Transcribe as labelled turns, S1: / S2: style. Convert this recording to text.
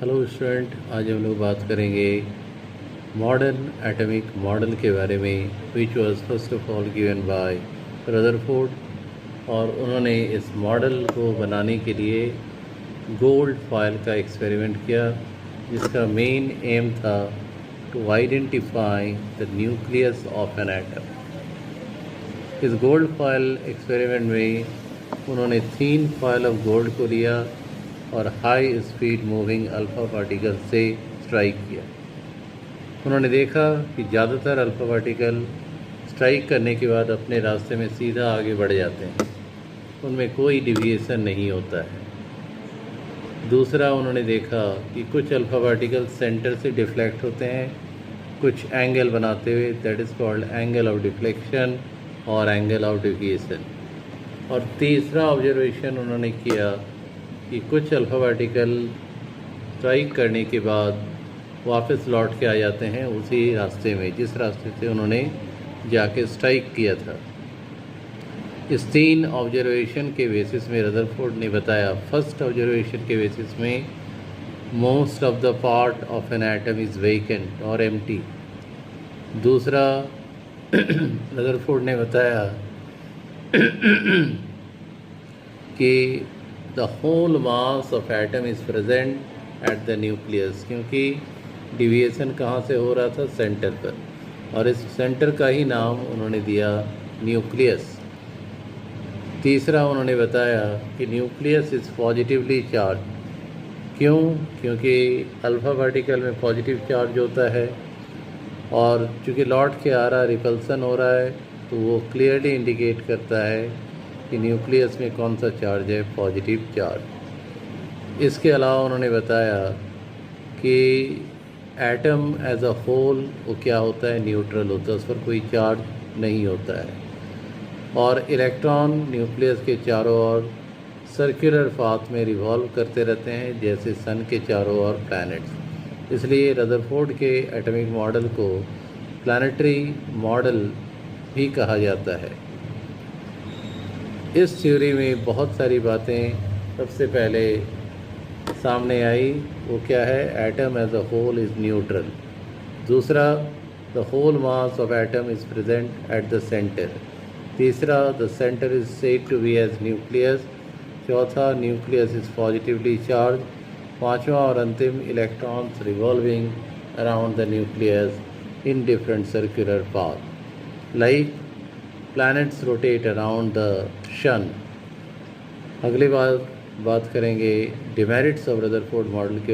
S1: Hello student, आज हम लोग बात करेंगे मॉडर्न एटॉमिक मॉडल के बारे में, which was first of all given by Rutherford. और उन्होंने इस मॉडल को बनाने के लिए गोल्ड फॉयल का एक्सपेरिमेंट किया, जिसका मेन एम था to identify the nucleus of an atom. इस गोल्ड फॉयल एक्सपेरिमेंट में उन्होंने 3 फॉयल ऑफ गोल्ड को लिया और high speed moving alpha particle से स्ट्राइक किया। उन्होंने देखा कि ज़्यादातर अल्फ़ा पार्टिकल स्ट्राइक करने के बाद अपने रास्ते में सीधा आगे बढ़ जाते हैं, उनमें कोई डिविएशन नहीं होता है। दूसरा, उन्होंने देखा कि कुछ अल्फ़ा पार्टिकल सेंटर से डिफ्लेक्ट होते हैं, कुछ एंगल बनाते हुए, that is called angle of deflection और एंगल ऑफ डिविएशन। और तीसरा ऑब्जर्वेशन उन्होंने किया कि कुछ अल्फ़ा पार्टिकल स्ट्राइक करने के बाद वापस लौट के आ जाते हैं उसी रास्ते में जिस रास्ते से उन्होंने जाके स्ट्राइक किया था। इस 3 ऑब्जर्वेशन के बेसिस में रदरफोर्ड ने बताया, फर्स्ट ऑब्जर्वेशन के बेसिस में most of the part of an atom is vacant और एम्प्टी। दूसरा, रदरफोर्ड ने बताया कि the whole mass of atom is present at the nucleus, क्योंकि डिविएशन कहाँ से हो रहा था? सेंटर पर, और इस सेंटर का ही नाम उन्होंने दिया न्यूक्लियस। तीसरा, उन्होंने बताया कि न्यूक्लियस इज़ पॉजिटिवली चार्ज। क्यों? क्योंकि अल्फ़ा पार्टिकल में पॉजिटिव चार्ज होता है, और चूँकि लौट के आ रहा, रिपल्सन हो रहा है, तो वो क्लियरली इंडिकेट करता है कि न्यूक्लियस में कौन सा चार्ज है? Positive charge. इसके अलावा उन्होंने बताया कि एटम एज अ होल वो क्या होता है? न्यूट्रल होता है, उस पर कोई चार्ज नहीं होता है। और इलेक्ट्रॉन न्यूक्लियस के चारों ओर सर्कुलर पाथ में रिवॉल्व करते रहते हैं, जैसे सन के चारों ओर प्लैनेट्स। इसलिए रदरफोर्ड के एटॉमिक मॉडल को प्लानिटरी मॉडल भी कहा जाता है। इस थ्योरी में बहुत सारी बातें सबसे पहले सामने आई। वो क्या है? Atom as a whole is neutral. दूसरा, the whole mass of atom is present at the centre. तीसरा, the centre is said to be as nucleus. चौथा, न्यूक्लियस इज़ पॉजिटिवली चार्ज। पांचवा और अंतिम, electrons revolving around the nucleus in different circular path like planets rotate around the sun। अगली बार बात करेंगे demerits of Rutherford model के